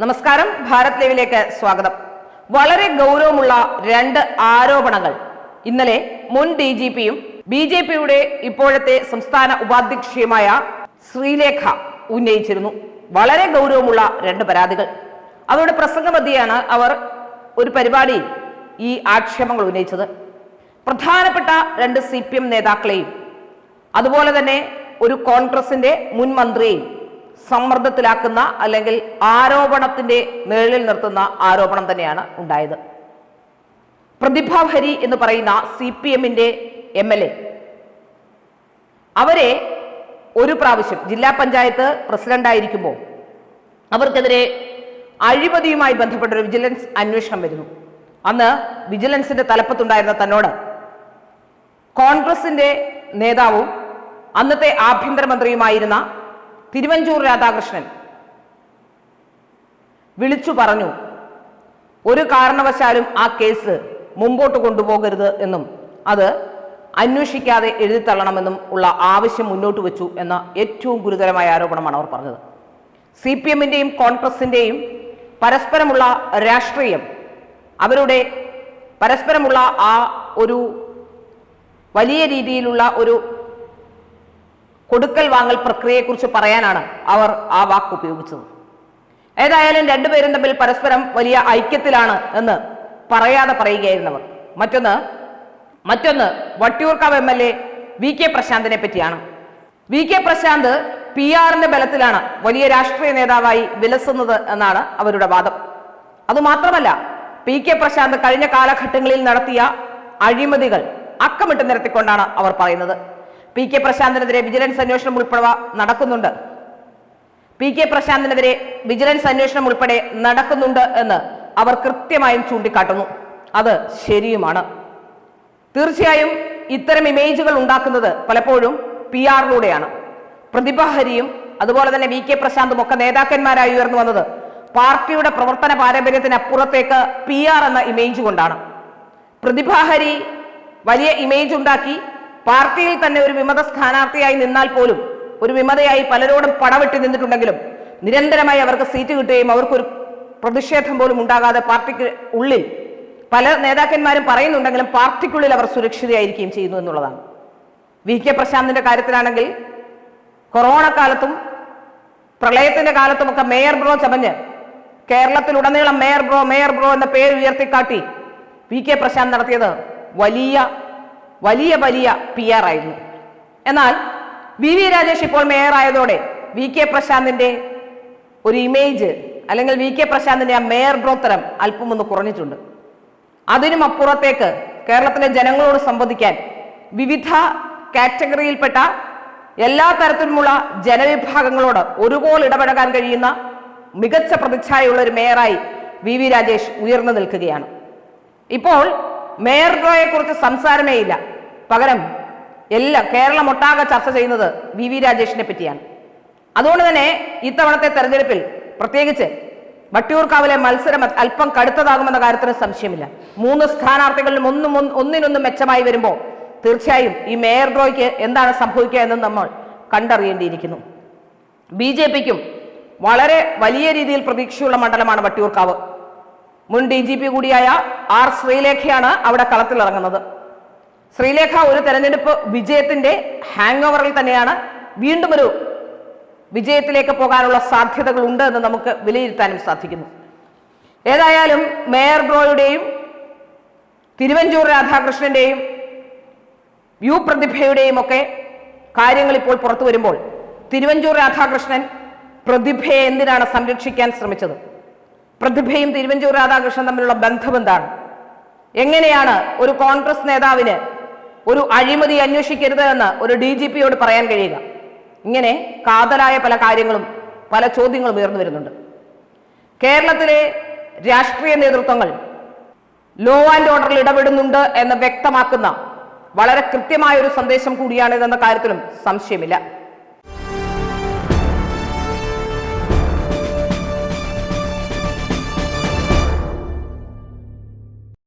നമസ്കാരം, ഭാരത് ലൈവിലേക്ക് സ്വാഗതം. വളരെ ഗൗരവമുള്ള രണ്ട് ആരോപണങ്ങൾ ഇന്നലെ മുൻ DGPയും BJPയുടെ ഇപ്പോഴത്തെ സംസ്ഥാന ഉപാധ്യക്ഷയുമായ ശ്രീലേഖ ഉന്നയിച്ചിരുന്നു. വളരെ ഗൗരവമുള്ള രണ്ട് പരാതികൾ. അവരുടെ പ്രസംഗമധ്യയാണ് അവർ ഒരു പരിപാടിയിൽ ഈ ആക്ഷേപങ്ങൾ ഉന്നയിച്ചത്. പ്രധാനപ്പെട്ട രണ്ട് CPM നേതാക്കളെയും അതുപോലെ തന്നെ ഒരു കോൺഗ്രസിന്റെ മുൻ മന്ത്രിയെയും സമ്മർദ്ദത്തിലാക്കുന്ന അല്ലെങ്കിൽ ആരോപണത്തിന്റെ നിഴലിൽ നിർത്തുന്ന ആരോപണം തന്നെയാണ് ഉണ്ടായത്. പ്രതിഭ ഹരി എന്ന് പറയുന്ന CPMന്റെ MLA അവരെ ഒരു പ്രാവശ്യം ജില്ലാ പഞ്ചായത്ത് പ്രസിഡന്റായിരിക്കുമ്പോൾ അവർക്കെതിരെ അഴിമതിയുമായി ബന്ധപ്പെട്ടൊരു വിജിലൻസ് അന്വേഷണം വരുന്നു. അന്ന് വിജിലൻസിന്റെ തലപ്പത്തുണ്ടായിരുന്ന തന്നോട് കോൺഗ്രസിന്റെ നേതാവും അന്നത്തെ ആഭ്യന്തരമന്ത്രിയുമായിരുന്ന തിരുവഞ്ചൂർ രാധാകൃഷ്ണൻ വിളിച്ചു പറഞ്ഞു, ഒരു കാരണവശാലും ആ കേസ് മുമ്പോട്ട് കൊണ്ടുപോകരുത് എന്നും അത് അന്വേഷിക്കാതെ എഴുതിത്തള്ളണമെന്നും ഉള്ള ആവശ്യം മുന്നോട്ട് വെച്ചു എന്ന ഏറ്റവും ഗുരുതരമായ ആരോപണമാണ് അവർ പറഞ്ഞത്. CPMന്റെയും കോൺഗ്രസിന്റെയും പരസ്പരമുള്ള രാഷ്ട്രീയം, അവരുടെ പരസ്പരമുള്ള ആ ഒരു വലിയ രീതിയിലുള്ള ഒരു കൊടുക്കൽ വാങ്ങൽ പ്രക്രിയയെക്കുറിച്ച് പറയാനാണ് അവർ ആ വാക്ക് ഉപയോഗിച്ചത്. ഏതായാലും രണ്ടുപേരും തമ്മിൽ പരസ്പരം വലിയ ഐക്യത്തിലാണ് എന്ന് പറയാതെ പറയുകയായിരുന്നവർ. മറ്റൊന്ന് വട്ടിയൂർക്കാവ് MLA VK പ്രശാന്തിനെ പറ്റിയാണ്. VK പ്രശാന്ത് PR-ന്റെ ബലത്തിലാണ് വലിയ രാഷ്ട്രീയ നേതാവായി വിലസുന്നത് എന്നാണ് അവരുടെ വാദം. അതുമാത്രമല്ല, PK പ്രശാന്ത് കഴിഞ്ഞ കാലഘട്ടങ്ങളിൽ നടത്തിയ അഴിമതികൾ അക്കമിട്ട് നിരത്തിക്കൊണ്ടാണ് അവർ പറയുന്നത്. PK പ്രശാന്തിനെതിരെ വിജിലൻസ് അന്വേഷണം ഉൾപ്പെടെ നടക്കുന്നുണ്ട്. PK പ്രശാന്തിനെതിരെ വിജിലൻസ് അന്വേഷണം ഉൾപ്പെടെ നടക്കുന്നുണ്ട് എന്ന് അവർ കൃത്യമായും ചൂണ്ടിക്കാട്ടുന്നു. അത് ശരിയുമാണ്. തീർച്ചയായും ഇത്തരം ഇമേജുകൾ ഉണ്ടാക്കുന്നത് പലപ്പോഴും PR-ലൂടെയാണ്. പ്രതിഭ ഹരിയും അതുപോലെ തന്നെ VK പ്രശാന്തും ഒക്കെ നേതാക്കന്മാരായി ഉയർന്നു വന്നത് പാർട്ടിയുടെ പ്രവർത്തന പാരമ്പര്യത്തിനപ്പുറത്തേക്ക് PR എന്ന ഇമേജ് കൊണ്ടാണ്. പ്രതിഭ ഹരി വലിയ ഇമേജ് ഉണ്ടാക്കി പാർട്ടിയിൽ തന്നെ ഒരു വിമത സ്ഥാനാർത്ഥിയായി നിന്നാൽ പോലും, ഒരു വിമതയായി പലരോടും പടവെട്ടി നിന്നിട്ടുണ്ടെങ്കിലും നിരന്തരമായി അവർക്ക് സീറ്റ് കിട്ടുകയും അവർക്കൊരു പ്രതിഷേധം പോലും ഉണ്ടാകാതെ പാർട്ടിക്ക് ഉള്ളിൽ പല നേതാക്കന്മാരും പറയുന്നുണ്ടെങ്കിലും പാർട്ടിക്കുള്ളിൽ അവർ സുരക്ഷിതയായിരിക്കുകയും ചെയ്യുന്നു എന്നുള്ളതാണ്. VK പ്രശാന്തിന്റെ കാര്യത്തിലാണെങ്കിൽ കൊറോണ കാലത്തും പ്രളയത്തിന്റെ കാലത്തുമൊക്കെ മേയർ ബ്രോ ചമഞ്ഞ് കേരളത്തിലുടനീളം മേയർ ബ്രോ എന്ന പേര് ഉയർത്തിക്കാട്ടി VK പ്രശാന്ത് നടത്തിയത് വലിയ PR ആയിരുന്നു. എന്നാൽ VV രാജേഷ് ഇപ്പോൾ മേയർ ആയതോടെ VK പ്രശാന്തിന്റെ ഒരു ഇമേജ് അല്ലെങ്കിൽ VK പ്രശാന്തിന്റെ ആ മേയർ ബ്രോത്തരം അല്പം ഒന്ന് കുറഞ്ഞിട്ടുണ്ട്. അതിനും അപ്പുറത്തേക്ക് കേരളത്തിലെ ജനങ്ങളോട് സംവദിക്കാൻ വിവിധ കാറ്റഗറിയിൽപ്പെട്ട എല്ലാ തരത്തിലുമുള്ള ജനവിഭാഗങ്ങളോട് ഒരുപോലെ ഇടപഴകാൻ കഴിയുന്ന മികച്ച പ്രതിച്ഛായുള്ള ഒരു മേയറായി VV രാജേഷ് ഉയർന്നു നിൽക്കുകയാണ്. ഇപ്പോൾ മേയർ ബ്രോയെ കുറിച്ച് സംസാരമേ ഇല്ല. പകരം കേരളം ഒട്ടാകെ ചർച്ച ചെയ്യുന്നത് VV രാജേഷിനെ പറ്റിയാണ്. അതുകൊണ്ട് തന്നെ ഇത്തവണത്തെ തെരഞ്ഞെടുപ്പിൽ പ്രത്യേകിച്ച് വട്ടിയൂർക്കാവിലെ മത്സരം അല്പം കടുത്തതാകുമെന്ന കാര്യത്തിന് സംശയമില്ല. 3 സ്ഥാനാർത്ഥികളിലും ഒന്നിനൊന്നും മെച്ചമായി വരുമ്പോൾ തീർച്ചയായും ഈ മേയർ ബ്രോയ്ക്ക് എന്താണ് സംഭവിക്കുക എന്ന് നമ്മൾ കണ്ടറിയേണ്ടിയിരിക്കുന്നു. BJPക്കും വളരെ വലിയ രീതിയിൽ പ്രതീക്ഷയുള്ള മണ്ഡലമാണ് വട്ടിയൂർക്കാവ്. മുൻ DGP കൂടിയായ R ശ്രീലേഖയാണ് അവിടെ കളത്തിലിറങ്ങുന്നത്. ശ്രീലേഖ ഒരു തെരഞ്ഞെടുപ്പ് വിജയത്തിന്റെ ഹാങ് ഓവറിൽ തന്നെയാണ്. വീണ്ടും ഒരു വിജയത്തിലേക്ക് പോകാനുള്ള സാധ്യതകൾ ഉണ്ട് എന്ന് നമുക്ക് വിലയിരുത്താനും സാധിക്കുന്നു. ഏതായാലും മേയർ ബ്രോയുടെയും തിരുവഞ്ചൂർ രാധാകൃഷ്ണന്റെയും യു പ്രതിഭയുടെയും ഒക്കെ കാര്യങ്ങൾ ഇപ്പോൾ പുറത്തു വരുമ്പോൾ തിരുവഞ്ചൂർ രാധാകൃഷ്ണൻ പ്രതിഭയെ എന്തിനാണ് സംരക്ഷിക്കാൻ ശ്രമിച്ചത്? പ്രതിഭയും തിരുവഞ്ചൂർ രാധാകൃഷ്ണൻ തമ്മിലുള്ള ബന്ധം എന്താണ്? എങ്ങനെയാണ് ഒരു കോൺഗ്രസ് നേതാവിന് ഒരു അഴിമതി അന്വേഷിക്കരുത് എന്ന് ഒരു DGPയോട് പറയാൻ കഴിയുക? ഇങ്ങനെ കാതലായ പല കാര്യങ്ങളും പല ചോദ്യങ്ങളും ഉയർന്നു വരുന്നുണ്ട്. കേരളത്തിലെ രാഷ്ട്രീയ നേതൃത്വങ്ങൾ ലോ ആൻഡ് ഓർഡറിൽ ഇടപെടുന്നുണ്ട് എന്ന് വ്യക്തമാക്കുന്ന വളരെ കൃത്യമായ ഒരു സന്ദേശം കൂടിയാണ് ഇതെന്ന കാര്യത്തിലും സംശയമില്ല.